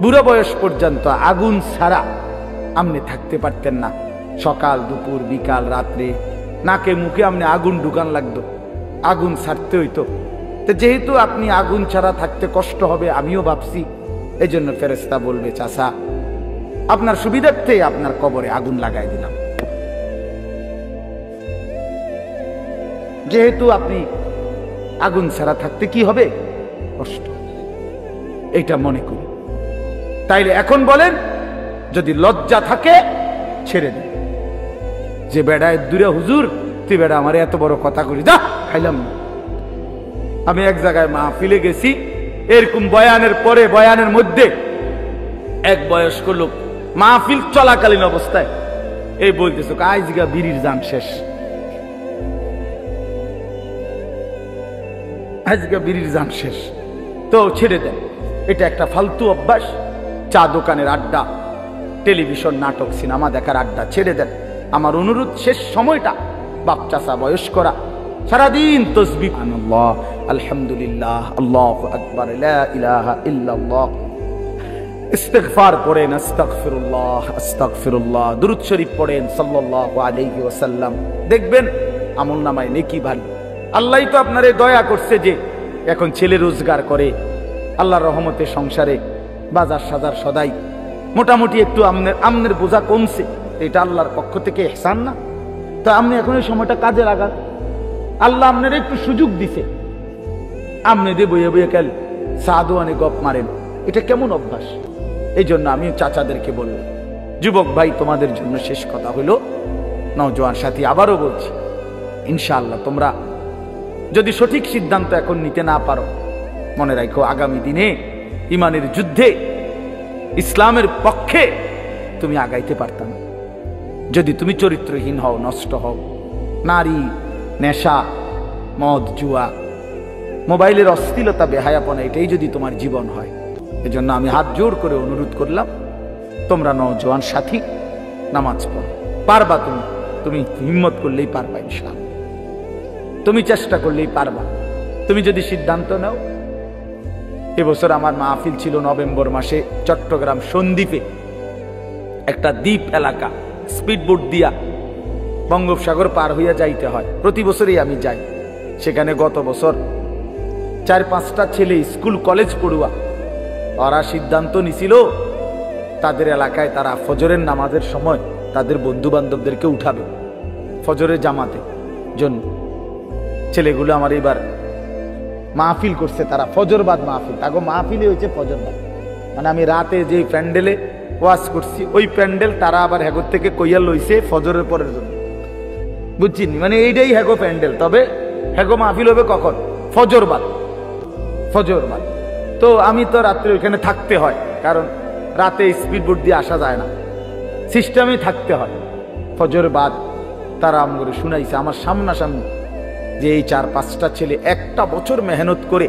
বুড়ো বয়স পর্যন্ত আগুন ছাড়া আমনে থাকতে পারতেন না, সকাল দুপুর বিকাল রাত্রে নাকে মুখে আমনে আগুন ঢুকান লাগতো, আগুন ছাড়তে হইতো, তো যেহেতু আপনি আগুন ছাড়া থাকতে কষ্ট হবে আমিও ভাবছি, এই জন্য ফেরেশতা বলবে চাচা আপনার সুবিধার্থে আপনার কবরে আগুন লাগাই দিলাম, যেহেতু আপনি আগুন ছাড়া থাকতে কি হবে কষ্ট, এইটা মনে করি। তাইলে এখন বলেন, যদি লজ্জা থাকে ছেড়ে দেন, যে বেড়ায় দূরে হুজুর তুই বেড়া আমার এত বড় কথা করি, যা খাইলাম না। আমি এক জায়গায় মাহফিলে গেছি, এরকম বয়ানের পরে বয়ানের মধ্যে এক বয়স্ক লোক মাহফিল চলাকালীন অবস্থায় এই বলতেছে আজকে বিড়ির জান শেষ, আজকে বিড়ির জান শেষ, তো ছেড়ে দেন। এটা একটা ফালতু অভ্যাস, চা দোকানের আড্ডা, টেলিভিশন নাটক সিনেমা দেখার আড্ডা ছেড়ে দেন। আমার অনুরোধ, শেষ সময়টা বাপ চাচা বয়স্করা সারাদিন তাসবিহ আল্লাহ আলহামদুলিল্লাহ আল্লাহু আকবার লা ইলাহা ইল্লাল্লাহ ইস্তিগফার পড়েন, আস্তাগফিরুল্লাহ আস্তাগফিরুল্লাহ, দুরূদ শরীফ পড়েন সাল্লাল্লাহু আলাইহি ওয়াসাল্লাম, দেখবেন আমলনামায় নেকি ভারী। আল্লাহই তো আপনারে দয়া করছে যে এখন ছেলে রোজগার করে, আল্লাহর রহমতে সংসারে বাজার সাজার সদাই মোটামুটি একটু আমনের বোঝা কমছে, এটা আল্লাহর পক্ষ থেকে ইহসান না? তো আপনি এখন এই সময়টা কাজে লাগান, আল্লাহ আপনার একটু সুযোগ দিছে, আপনি দিয়ে বইয়ে বইয়ে কাল সাদোয়ানে গপ মারেন, এটা কেমন অভ্যাস? এই জন্য আমি চাচাদেরকে বললাম, যুবক ভাই তোমাদের জন্য শেষ কথা হলো, নওজোয়ান সাথী আবারও বলছি, ইনশাআল্লাহ তোমরা যদি সঠিক সিদ্ধান্ত এখন নিতে না পারো, মনে রাখো আগামী দিনে ইমানের যুদ্ধে ইসলামের পক্ষে তুমি আগাইতে পারতাম না। যদি তুমি চরিত্রহীন হও, নষ্ট হও, নারী, নেশা, মদ, জুয়া, মোবাইলের অশ্লীলতা, বেহায়াপনা, এটাই যদি তোমার জীবন হয়, এজন্য আমি হাত জোর করে অনুরোধ করলাম, তোমরা নওজোয়ান সাথী নামাজ পড়ো, পারবা তুমি হিম্মত করলেই পারবা, ইনশাআল্লাহ তুমি চেষ্টা করলেই পারবা। তুমি যদি সিদ্ধান্ত নাও, এবছর আমার মাহফিল ছিল নভেম্বর মাসে চট্টগ্রাম সন্দ্বীপে, একটা দ্বীপ এলাকা, স্পিডবোট দিয়া বঙ্গোপসাগর পার হইয়া যাইতে হয়, প্রতি বছরই আমি যাই সেখানে। গত বছর 4-5টা ছেলে স্কুল কলেজ পড়ুয়া, ওরা সিদ্ধান্ত নিছিল তাদের এলাকায় তারা ফজরের নামাজের সময় তাদের বন্ধু বান্ধবদেরকে উঠাবে ফজরের জামাতে জন্য। ছেলেগুলো আমার এবার মাহফিল করছে, তারা ফজরবাদ মাহফিল, তাকে মাহফিলই হয়েছে ফজরবাদ, মানে আমি রাতে যে প্যান্ডেলে ওয়াজ করছি ওই প্যান্ডেল তারা আবার হ্যাগোর থেকে কইয়া লইছে ফজরের পরের জন্য, বুঝছিনি? মানে এইটাই হ্যাগো প্যান্ডেল, তবে হ্যাগো মাহফিল হবে কখন? ফজর বাদ, ফজর বাদ। তো আমি তো রাত্রে ওইখানে থাকতে হয়, কারণ রাতে স্পিড বোট দিয়ে আসা যায় না, সিস্টেমে থাকতে হয়। ফজর বাদ তারা আমাকে শুনাইছে আমার সামনাসামনি যে এই 4-5টা ছেলে একটা বছর মেহনত করে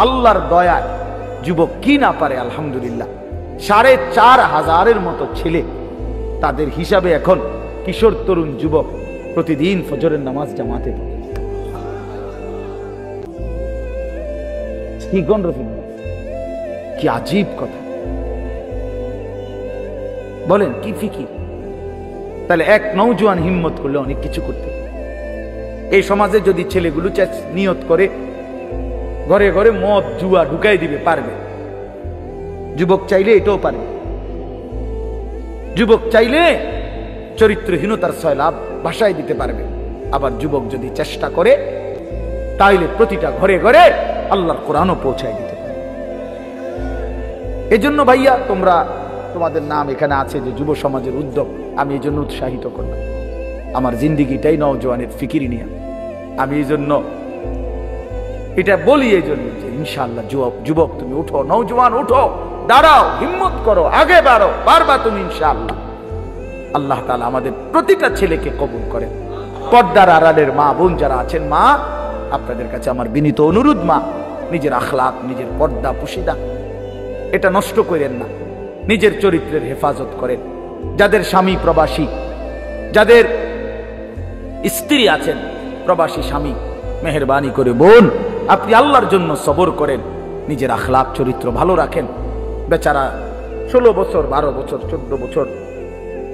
আল্লাহর দয়ায় যুবক কি না পারে আলহামদুলিল্লাহ 4,500-এর মতো ছেলে তাদের হিসাবে এখন কিশোর তরুণ যুবক প্রতিদিন ফজরের নামাজ জামাতে পড়ে। কি আজীব কথা বলেন, কি ফিকির। তাহলে এক নওজোয়ান হিম্মত করলে অনেক কিছু করতে। এই সমাজে যদি ছেলেগুলো নিয়ত করে ঘরে ঘরে মদ জুয়া ঢুকাই দিবে, পারবে। যুবক চাইলে এটাও পারবে। যুবক চাইলে চরিত্রহীনতার সয়লাভ ভাষায় দিতে পারবে। আবার যুবক যদি চেষ্টা করে তাইলে প্রতিটা ঘরে ঘরে আল্লাহর কোরআনও পৌঁছায় দিতে পারে। এজন্য ভাইয়া তোমাদের নাম এখানে আছে যে যুব সমাজের উদ্যোগ, আমি এই জন্য উৎসাহিত করলাম। আমার জিন্দিগিটাই নওজোয়ানের ফিকির নিয়ে। আমি এই জন্য এটা বলি, এই জন্য যে ইনশাআল্লাহ যুবক তুমি উঠো, নওজোয়ান উঠো, দাঁড়াও, হিম্মত করো, আগে বাড়ো, পারবা তুমি ইনশাআল্লাহ। আল্লাহ তাআলা আমাদের প্রতিটা ছেলেকে কবুল করেন। পর্দার আড়ালের মা বোন যারা আছেন, মা আপনাদের কাছে আমার বিনীত অনুরোধ, মা নিজের আখলাক, নিজের পর্দা পুশিদা এটা নষ্ট করেন না, নিজের চরিত্রের হেফাজত করেন। যাদের স্বামী প্রবাসী, যাদের স্ত্রী আছেন প্রবাসী স্বামী, মেহেরবানি করে বোন আপনি আল্লাহর জন্য সবর করেন, নিজের আখলাক চরিত্র ভালো রাখেন। বেচারা 16 বছর 12 বছর 14 বছর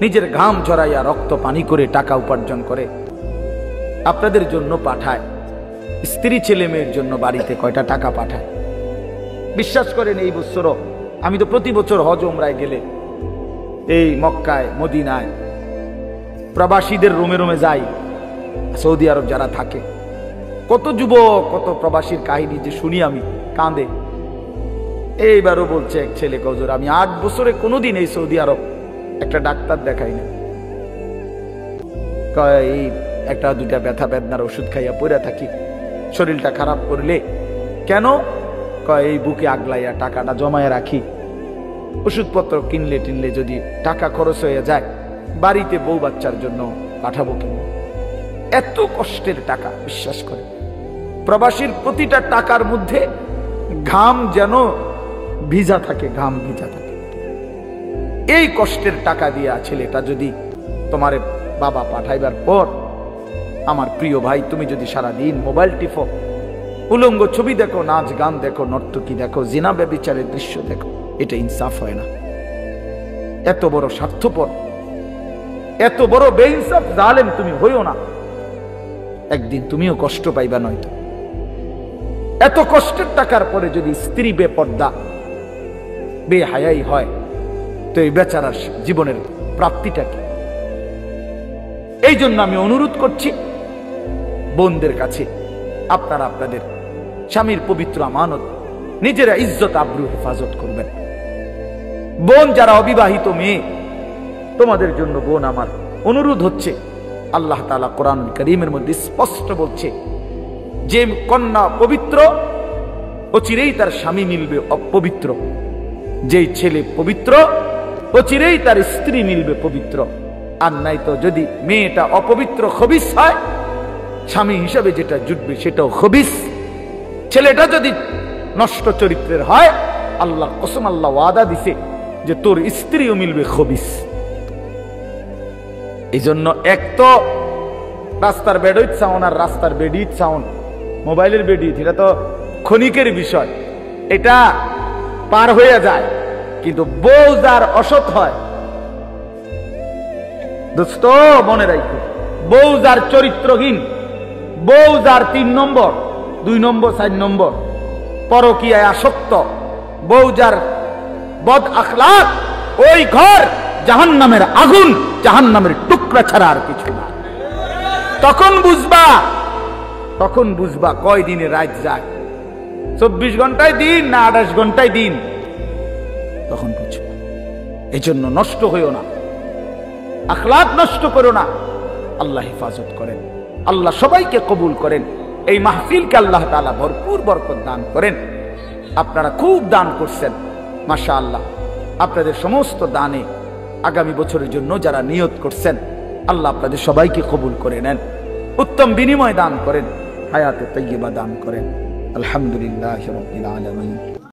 নিজের ঘাম ঝরাইয়া রক্ত পানি করে টাকা উপার্জন করে আপনাদের জন্য পাঠায়। স্ত্রী ছেলে মেয়ের জন্য বাড়িতে কয়টা টাকা পাঠায়। বিশ্বাস করেন এই বছরও আমি তো প্রতি বছর হজ উমরায় গেলে এই মক্কায় মদিনায় প্রবাসীদের রুমে রুমে যাই। সৌদি আরব যারা থাকে, কত যুবক কত প্রবাসীর কাহিনী যে শুনি আমি কাঁদে। এইবারও বলছে এক ছেলে, হুজুর আমি 8 বছরে কোনোদিন এই সৌদি আরব একটা ডাক্তার দেখাই না, এই একটা দুটা ব্যথা বেদনার ওষুধ খাইয়া পড়ে থাকি, শরীরটা খারাপ করলে কেন এই বুকে আগলাইয়া টাকাটা জমায় রাখি, ওষুধপত্র কিনলে টিনলে যদি টাকা খরচ হয়ে যায় বাড়িতে বউ বাচ্চার জন্য পাঠাবো কেন। এত কষ্টের টাকা, বিশ্বাস করে প্রবাসীর প্রতিটা টাকার মধ্যে ঘাম যেন ভিজা থাকে, ঘাম ভিজা থাকে। এই কষ্টের টাকা দিয়া ছেলেটা যদি তোমার বাবা পাঠাইবার পর, আমার প্রিয় ভাই তুমি যদি সারাদিন মোবাইল টিপো, উলঙ্গ ছবি দেখো, নাচ গান দেখো, নর্তকী দেখো, জিনা ব্যভিচারের দৃশ্য দেখো, এটা ইনসাফ হয় না। এত বড় স্বার্থপর, এত বড় বেইনসাফ জালেম তুমি হইও না, একদিন তুমিও কষ্ট পাইবা। নয়তো এত কষ্টের টাকার পরে যদি স্ত্রী বেপর্দা বেহায়াই হয় তো এই বেচারার জীবনের প্রাপ্তিটা কি? এই জন্য আমি অনুরোধ করছি বোনদের কাছে, আপনারা আপনাদের স্বামীর পবিত্র আমানত নিজেরা ইজ্জত আব্রু হেফাজত করবেন। বোন যারা অবিবাহিত মেয়ে, তোমাদের জন্য বোন আমার অনুরোধ হচ্ছে, আল্লাহ তাআলা কোরআনুল কারীমের মধ্যে স্পষ্ট বলছে যে কন্যা পবিত্র অচিরেই তার স্বামী মিলবে অপবিত্র, যেই ছেলে পবিত্র অচিরেই তার স্ত্রী মিলবে পবিত্র। আর নাই তো যদি মেয়েটা অপবিত্র খবিস হয়, স্বামী হিসাবে যেটা জুটবে সেটাও খবিস। ছেলেটা যদি নষ্ট চরিত্রের হয়, আল্লাহ কসম, আল্লাহ ওয়াদা দিছে যে তোর স্ত্রীও মিলবে খবিস। এই জন্য এক তো রাস্তার বেডইত সাউন্ড আর রাস্তার বেডিত সাউন্ড, মোবাইলের বেডিত, এটা তো ক্ষণিকের বিষয়, এটা পার হয়ে যায়। কিন্তু বউ যার অসৎ হয়, দোস্ত মনে রাখো, বউ যার চরিত্রহীন, বউ যার 3 নম্বর 2 নম্বর 4 নম্বর পরকীয়ায় আসক্ত, বউ যার বদ আখলাক, ওই ঘর জাহান্নামের আগুন, জাহান্নামের টুকরা ছাড়া আর কিছু না। তখন বুঝবা কয় দিনে রাত যায়, 24 ঘন্টায় দিন না 28 ঘন্টায় দিন, তখন বুঝবা। এই জন্য নষ্ট হইও না, আখলাক নষ্ট করো না। আল্লাহ হেফাজত করেন, আল্লাহ সবাইকে কবুল করেন। এই মাহফিলকে আল্লাহ তাআলা ভরপুর বরকত দান করেন। আপনারা খুব দান করছেন, মাশাআল্লাহ। আপনাদের সমস্ত দানে আগামী বছরের জন্য যারা নিয়ত করছেন, আল্লাহ আপনাদের সবাইকে কবুল করে নেন, উত্তম বিনিময় দান করেন, হায়াতে তাইয়্যিবা দান করেন। আলহামদুলিল্লাহি রাব্বিল আলামিন।